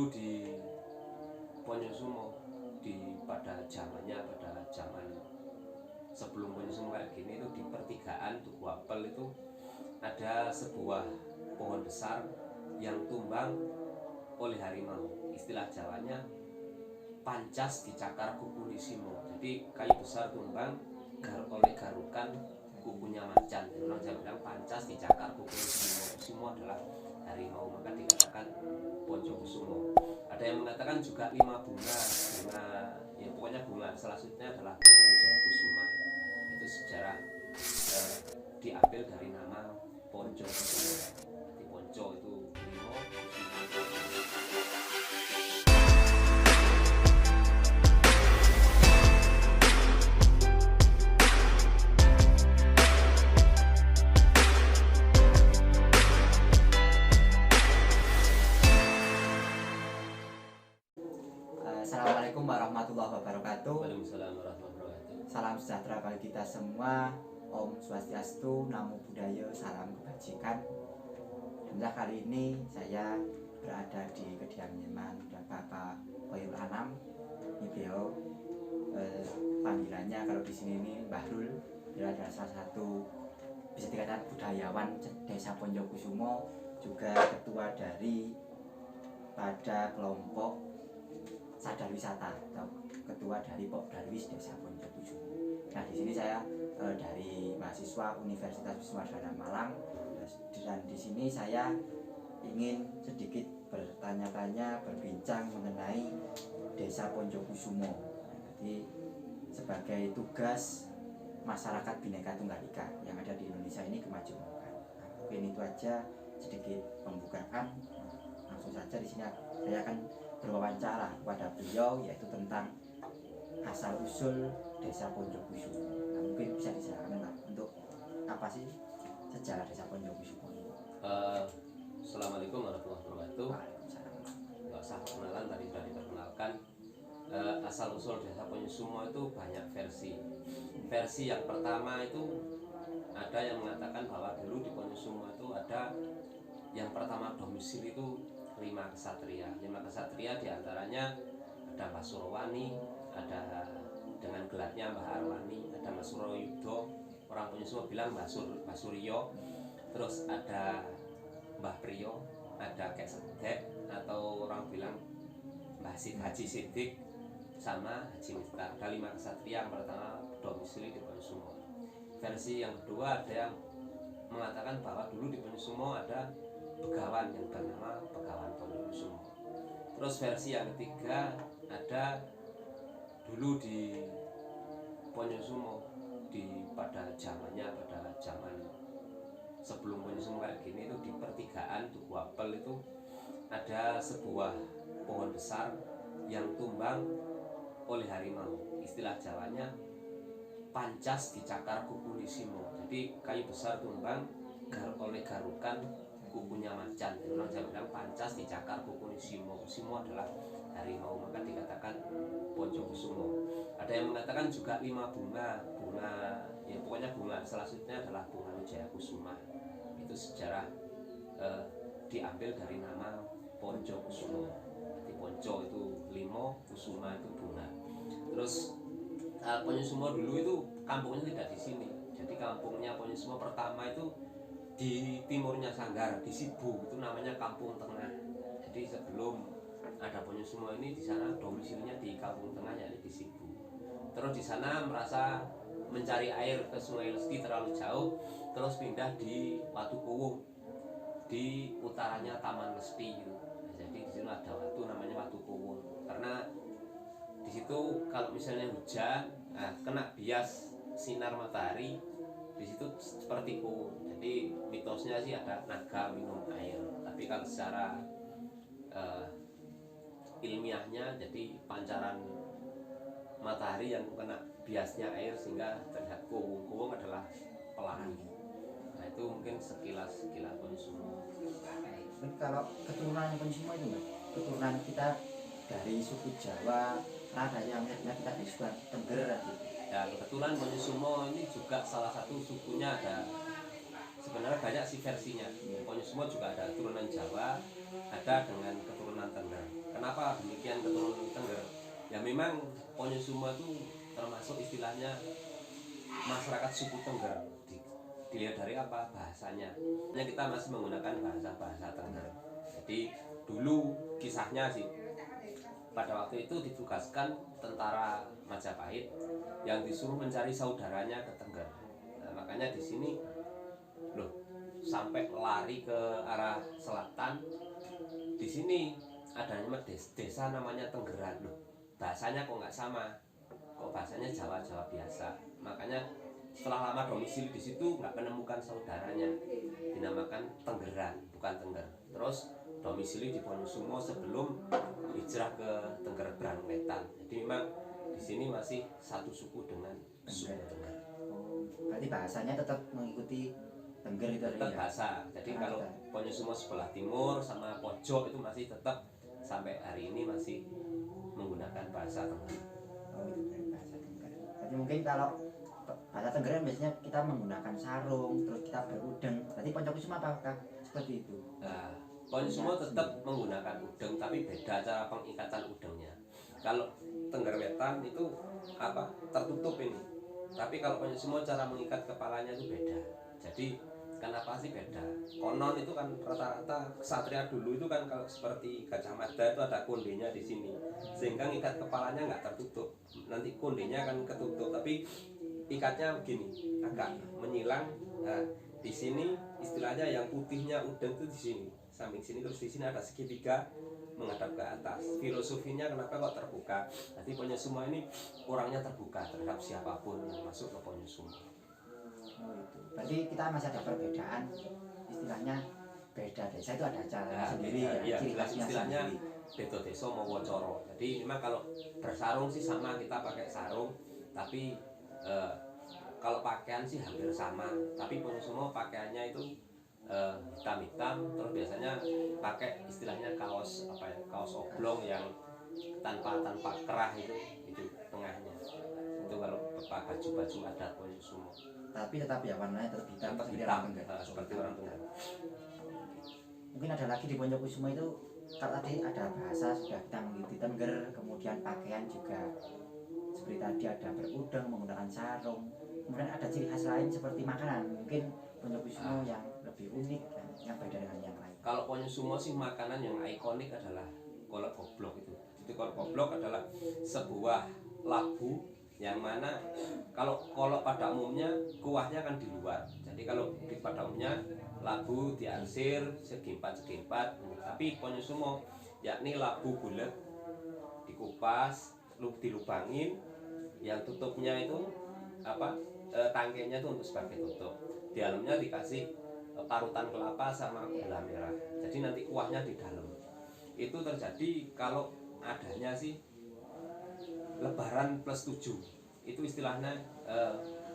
Di Ponyosumo pada zaman sebelum Ponyosumo kayak gini itu di pertigaan Tugu Apel itu ada sebuah pohon besar yang tumbang oleh harimau. Istilah Jawanya pancas dicakar kukunisimo. Jadi kayu besar tumbang oleh garukan kukunya macan. Jadi orang Jawa bilang pancas dicakar kukunisimo. Kusimo adalah harimau, maka dikatakan Ponyokusumo. Ada yang mengatakan juga 5 bunga ya pokoknya bunga selanjutnya adalah bunga Wijaya Kusuma. Itu sejarah diambil dari nama Ponyokusumo. Di Ponco itu limo. Assalamualaikum warahmatullahi wabarakatuh. Waalaikumsalam warahmatullahi wabarakatuh. Salam sejahtera bagi kita semua. Om Swastiastu, Namo Buddhaya, salam kebajikan. Alhamdulillah kali ini saya berada di kediaman Bapak Hoyrul Anam. Ini beliau panggilannya kalau di sini ini Bahrul. Beliau adalah salah satu bisa dikatakan budayawan Desa Ponyokusumo, juga ketua dari pada kelompok sadar wisata atau ketua dari Popdarwis Desa Ponyokusumo. Nah, di sini saya dari mahasiswa Universitas Wiswaswada Malang, dan di sini saya ingin sedikit bertanya-tanya, berbincang mengenai Desa Ponyokusumo. Jadi sebagai tugas masyarakat Bhinneka Tunggal Ika yang ada di Indonesia ini kemajemukan. Nah, mungkin itu aja sedikit pembukaan. Langsung saja di sini saya akan berwawancara kepada beliau, yaitu tentang asal usul Desa Ponyokusumo. Nah, mungkin bisa dijelaskan Pak, untuk apa sih sejarah Desa Ponyokusumo ini? Assalamualaikum warahmatullahi wabarakatuh. Waalaikumsalam. Nggak usah perkenalan, tadi sudah diperkenalkan. Asal usul Desa Ponyokusumo itu banyak versi. Versi yang pertama itu ada yang mengatakan bahwa dulu di Ponyokusumo itu ada yang pertama domisili itu 5 kesatria. 5 kesatria diantaranya ada Mbah Surowani, ada dengan gelarnya Mbah Arwani, ada Mbah Suroyudo, orang Ponyokusumo bilang Mbah Suryo, terus ada Mbah Priyo, ada Kek Sedek atau orang bilang Mbah Haji Sidik, sama Haji Miftah. Ada 5 kesatria yang pertama domisili di Ponyokusumo. Versi yang kedua ada yang mengatakan bahwa dulu di Ponyokusumo ada begawan yang bernama Begawan Ponyokusumo. Terus versi yang ketiga ada dulu di Ponyokusumo pada zaman sebelum Ponyokusumo kayak gini itu di pertigaan Tugu Apel itu ada sebuah pohon besar yang tumbang oleh harimau. Istilah Jawanya pancas dicakar kukunisimo. Jadi kayu besar tumbang oleh garukan kukunya macan. Jadi orang Jawa bilang pancas dicakar kukunisimo. Kusimo adalah harimau, maka dikatakan Ponyokusumo. Ada yang mengatakan juga 5 bunga ya pokoknya bunga selanjutnya adalah bunga Wijaya Kusuma. Itu sejarah diambil dari nama Ponyokusumo. Jadi Ponco itu 5, Kusuma itu bunga. Terus Ponyokusumo dulu itu kampungnya tidak di sini. Jadi kampungnya Ponyokusumo pertama itu di timurnya Sanggar, di Sibu, itu namanya Kampung Tengah. Jadi sebelum ada Ponyokusumo ini, di sana domisilinya di Kampung Tengah, yakni di Sibu. Terus di sana merasa mencari air ke Sungai Lesti terlalu jauh, terus pindah di Watukuwung, di utaranya Taman Lesti gitu. Nah, jadi di sini ada watu namanya Watukuwung, karena di situ kalau misalnya hujan, kena bias sinar matahari, di situ seperti kuwung. Jadi mitosnya sih ada naga minum air, tapi kalau secara ilmiahnya jadi pancaran matahari yang kena biasnya air sehingga terlihat kuwung. Kuwung adalah pelangi. Nah, itu mungkin sekilas Ponyokusumo. Kalau keturunan Ponyokusumo itu Mbak, keturunan kita dari suku Jawa, ada yang kita di suku Tengger gitu. Ya, kebetulan Ponyokusumo ini juga salah satu sukunya ada. Sebenarnya banyak sih versinya. Ponyokusumo juga ada keturunan Jawa, ada dengan keturunan Tengger. kenapa demikian keturunan Tengger? Ya memang Ponyosumo itu termasuk istilahnya masyarakat suku Tengger. Dilihat dari apa? Bahasanya. Hanya kita masih menggunakan bahasa Tengger. Jadi dulu kisahnya sih, pada waktu itu ditugaskan tentara Majapahit yang disuruh mencari saudaranya ke Tengger. Nah, makanya di sini loh, sampai lari ke arah selatan. Di sini adanya desa namanya Tenggeran. Loh, bahasanya kok nggak sama, kok bahasanya Jawa biasa. Makanya setelah lama domisili di situ nggak menemukan saudaranya, dinamakan Tenggeran, bukan Tengger. Terus domisili di Ponyosumo sebelum hijrah ke Tengger Brangwetan. Jadi memang di sini masih satu suku dengan suku Tengger. Berarti bahasanya tetap mengikuti Tengger itu Tetap ya? bahasa. Jadi kalau Ponyosumo sebelah timur sama pojok itu masih tetap sampai hari ini masih menggunakan bahasa Tengger. Oh, itu dari bahasa Tengger. Jadi mungkin kalau bahasa Tengger kan biasanya kita menggunakan sarung, terus kita berudeng. Berarti Ponyokusumo apakah seperti itu? Nah, Ponyosumo tetap menggunakan udeng, tapi beda cara pengikatan udengnya. Kalau Tengger Wetan itu apa, tertutup ini. Tapi kalau Ponyosumo cara mengikat kepalanya itu beda. Jadi kenapa sih beda? Konon itu kan rata-rata ksatria dulu itu kan kalau seperti Gajah Mada itu ada kondenya di sini, sehingga ngikat kepalanya nggak tertutup. Nanti kondenya kan ketutup, tapi ikatnya begini, agak menyilang. Nah, di sini istilahnya yang putihnya udeng itu di sini, samping sini, terus di sini ada segitiga menghadap ke atas. Filosofinya kenapa kok terbuka? Jadi Ponyosumo ini orangnya terbuka terhadap siapapun yang masuk ke Ponyosumo. Oh, itu. Berarti kita masih ada perbedaan, istilahnya beda desa itu ada cara sendiri, ya, ciri khasnya istilahnya sendiri. beda desa mawa cara. Jadi memang kalau bersarung sih sama, kita pakai sarung, tapi kalau pakaian sih hampir sama. Tapi Ponyosumo pakaiannya itu hitam-hitam, terus biasanya pakai istilahnya kaos kaos oblong yang tanpa kerah itu tengahnya. Itu kalau baju adat Ponyosumo. Tapi tetap ya warnanya tetap hitam, Tetap seperti hitam, orang Tengger. seperti orang Tengger. Mungkin ada lagi di Ponyokusumo itu, kalau tadi ada bahasa sudah kita mengikuti Tengger, kemudian pakaian juga seperti tadi ada berudeng, menggunakan sarung. Kemudian ada ciri khas lain seperti makanan. Mungkin Ponyokusumo yang lebih unik dan yang beda dengan yang lain. Kalau Ponyosumo sih makanan yang ikonik adalah kolak goblok itu. Jadi kolak goblok adalah sebuah labu yang mana kalau kolak pada umumnya kuahnya kan di luar. Jadi kalau pada umumnya labu diarsir segimpat, tapi Ponyosumo yakni labu bulat dikupas, dilubangin, yang tutupnya itu tangkainya itu untuk sebagai tutup. Di dalamnya dikasih parutan kelapa sama gula merah. Jadi nanti kuahnya di dalam. Itu terjadi kalau adanya sih Lebaran +7. Itu istilahnya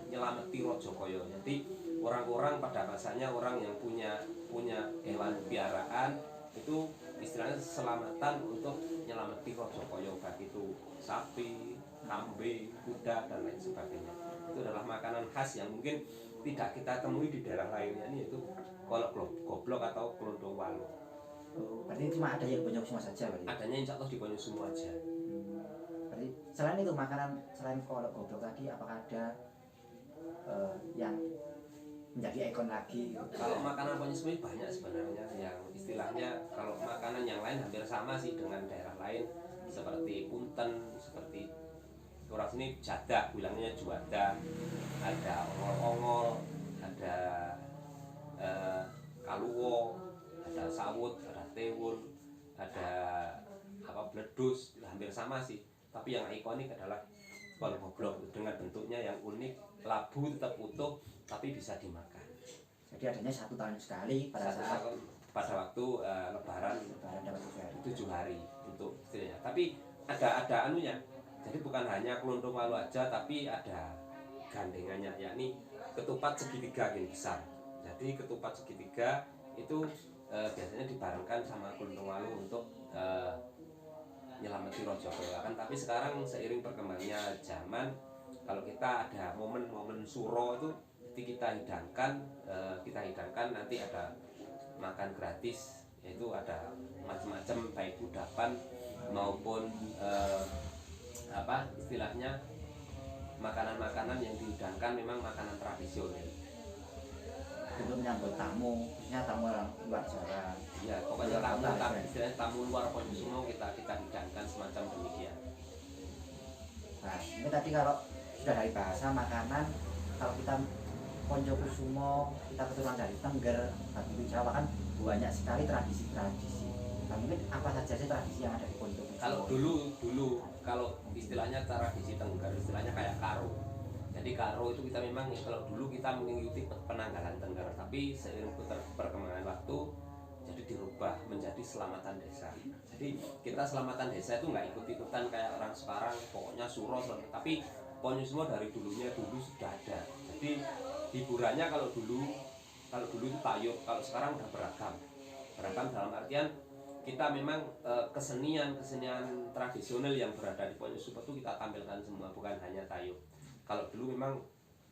nyelameti Rajakaya. Jadi orang-orang pada masanya, orang yang punya hewan piaraan itu istilahnya selamatan untuk nyelameti Rajakaya, baik itu sapi, kambing, kuda dan lain sebagainya. Itu adalah makanan khas yang mungkin tidak kita temui di daerah lainnya, yaitu kolak goblok atau klondong walu. Oh, berarti cuma ada yang Ponyokusumo saja berarti? Adanya insya Allah di Ponyosumo aja. Berarti selain itu makanan, selain kolak goblok tadi, apakah ada yang menjadi ikon lagi? Kalau makanan Ponyosumo banyak sebenarnya, yang istilahnya kalau makanan yang lain hampir sama sih dengan daerah lain, seperti punten, seperti orang sini jadak, bilangnya juada, ada ongol-ongol, ada kaluwo, ada sawut, ada tewul, ada bledus, hampir sama sih. Tapi yang ikonik adalah kolak goblok dengan bentuknya yang unik, labu tetap utuh tapi bisa dimakan. Jadi adanya 1 tahun sekali pada saat waktu Lebaran dapat 7 hari untuk istilahnya. Tapi ada anunya. Jadi bukan hanya kelonthong walu aja, tapi ada gandengannya, yakni ketupat segitiga gini besar. Jadi ketupat segitiga itu biasanya dibarengkan sama kelonthong walu untuk nyelameti Rajakaya kan. Tapi sekarang seiring perkembangannya zaman, kalau kita ada momen-momen suro itu kita hidangkan nanti ada makan gratis, yaitu ada macam-macam baik kudapan maupun apa istilahnya makanan-makanan yang dihidangkan memang makanan tradisional. Untuk menyambut tamu, khususnya tamu orang luar Jawa. Ya pokoknya tamu istilahnya tamu luar Ponyosumo kita hidangkan semacam demikian. Nah ini tadi kalau sudah dari bahasa makanan, kalau kita Ponyokusumo, kita keturunan dari Tengger, Bagian Jawa kan banyak sekali tradisi-tradisi. Nah mungkin apa saja sih tradisi yang ada di Ponyokusumo? Kalau dulu kalau istilahnya tradisi Tengger istilahnya kayak karo. Jadi karo itu kita memang kalau dulu kita mengikuti penanggalan Tengger, tapi seiring perkembangan waktu jadi dirubah menjadi selamatan desa. Jadi kita selamatan desa itu nggak ikut-ikutan kayak orang sekarang, pokoknya suro, tapi Ponyosumo dari dulunya dulu sudah ada. Jadi hiburannya kalau dulu itu tayub, kalau sekarang udah beragam dalam artian kita memang kesenian tradisional yang berada di Ponyosumo itu kita tampilkan semua, bukan hanya tayub. Kalau dulu memang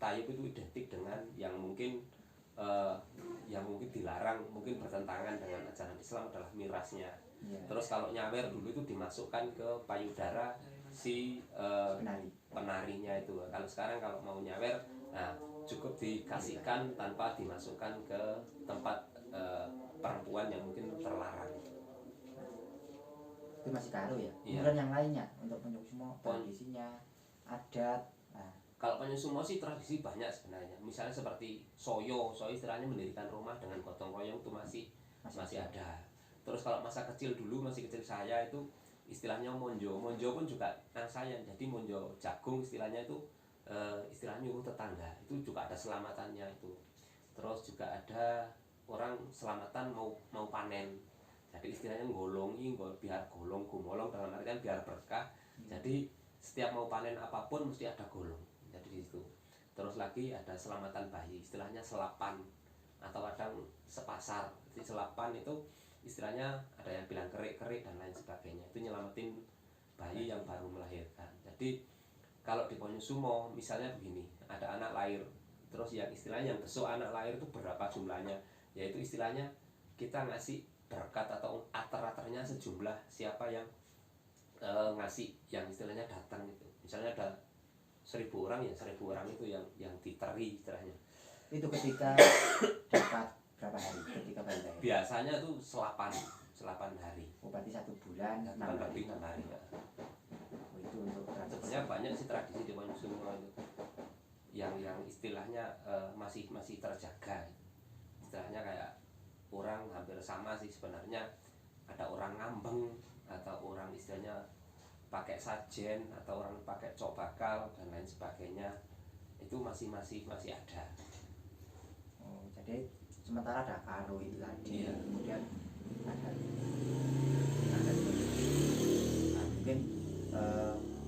tayub itu identik dengan yang mungkin dilarang, mungkin bertentangan dengan ajaran Islam adalah mirasnya. Terus kalau nyawer dulu itu dimasukkan ke payudara si penarinya itu. Kalau sekarang kalau mau nyawer, nah cukup dikasihkan tanpa dimasukkan ke tempat perempuan yang mungkin terlarang. Itu masih karo ya. Iya. Kemudian yang lainnya untuk Ponyokusumo tradisinya, adat. Kalau Ponyosumo sih tradisi banyak sebenarnya. Misalnya seperti soyo istilahnya mendirikan rumah dengan gotong royong itu masih ada. Terus kalau masa kecil dulu, masih kecil saya itu istilahnya monjo pun juga saya. Jadi monjo jagung istilahnya itu istilahnya nyuruh tetangga, itu juga ada selamatannya itu. Terus juga ada orang selamatan mau panen. Jadi istilahnya ngolongi biar golong gumolong, dalam artian biar berkah. Jadi setiap mau panen apapun mesti ada golong. Jadi di situ. Terus lagi ada selamatan bayi, istilahnya selapan atau kadang sepasar. Jadi selapan itu istilahnya ada yang bilang kerik dan lain sebagainya. Itu nyelamatin bayi yang baru melahirkan. Jadi kalau di Ponyosumo misalnya begini, ada anak lahir, terus yang istilahnya yang besok anak lahir itu berapa jumlahnya, yaitu istilahnya kita ngasih berkat atau ater-aternya sejumlah siapa yang ngasih, yang istilahnya datang itu. Misalnya ada 1000 orang, ya 1000 orang itu yang diteri istilahnya. Itu ketika dapat berapa hari ketika bayi lahir? Biasanya tuh 8 hari. Oh, berarti 1 bulan 6 hari. 6 hari ya. Oh, itu untuk tradisi. Sebenarnya banyak sih tradisi di Ponyosumo itu yang istilahnya masih terjaga. Istilahnya kayak orang hampir sama sih sebenarnya. Ada orang ngambeng, atau orang istilahnya pakai sajen, atau orang pakai cok bakal dan lain sebagainya. Itu masih ada. Oh, jadi sementara ada karo itu tadi, Iya. kemudian ada mungkin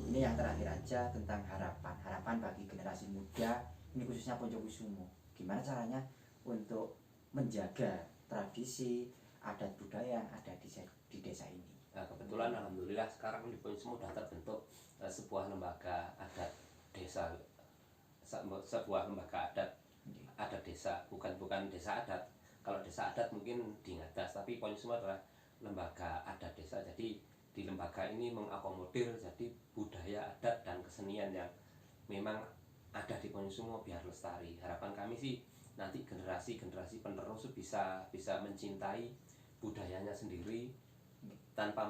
ini yang terakhir aja tentang harapan bagi generasi muda, ini khususnya Ponyokusumo. Gimana caranya untuk menjaga tradisi adat budaya yang ada di desa ini? Nah, kebetulan alhamdulillah sekarang di Ponyosumo sudah terbentuk sebuah lembaga adat desa, sebuah lembaga adat desa, bukan desa adat. Kalau desa adat mungkin di Ngadas, tapi Ponyosumo adalah lembaga adat desa. Jadi di lembaga ini mengakomodir jadi budaya adat dan kesenian yang memang ada di Ponyosumo biar lestari. Harapan kami sih nanti generasi penerus bisa mencintai budayanya sendiri tanpa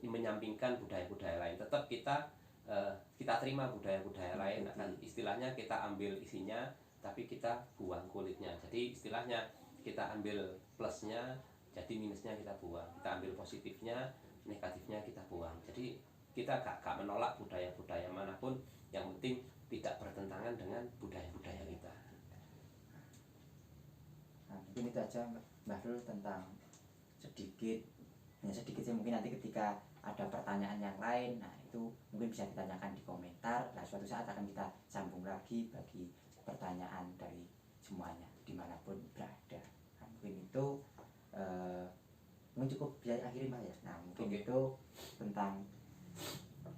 menyampingkan budaya-budaya lain. Tetap kita terima budaya-budaya lain, akan istilahnya kita ambil isinya tapi kita buang kulitnya. Jadi istilahnya kita ambil plusnya, jadi minusnya kita buang. Kita ambil positifnya, negatifnya kita buang. Jadi kita gak menolak budaya-budaya manapun, yang penting tidak bertentangan dengan budaya-budaya kita. Nah, mungkin itu aja Mbak Rul tentang sedikit sih, mungkin nanti ketika ada pertanyaan yang lain, nah itu mungkin bisa ditanyakan di komentar. Nah suatu saat akan kita sambung lagi bagi pertanyaan dari semuanya dimanapun berada. Nah, mungkin itu mungkin cukup bisa akhiri Mbak ya. Nah mungkin itu tentang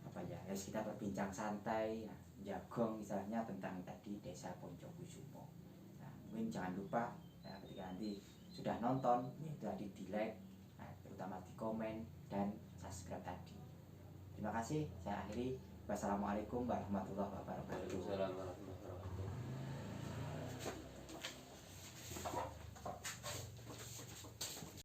apa ya, kita berbincang santai, nah, jagong misalnya tentang tadi desa Ponyokusumo. Nah mungkin jangan lupa ya, ketika nanti sudah nonton, yaitu tadi di like, nah, terutama di komen dan subscribe tadi. Terima kasih, saya akhiri. Wassalamualaikum warahmatullahi wabarakatuh. Waalaikumsalam warahmatullahi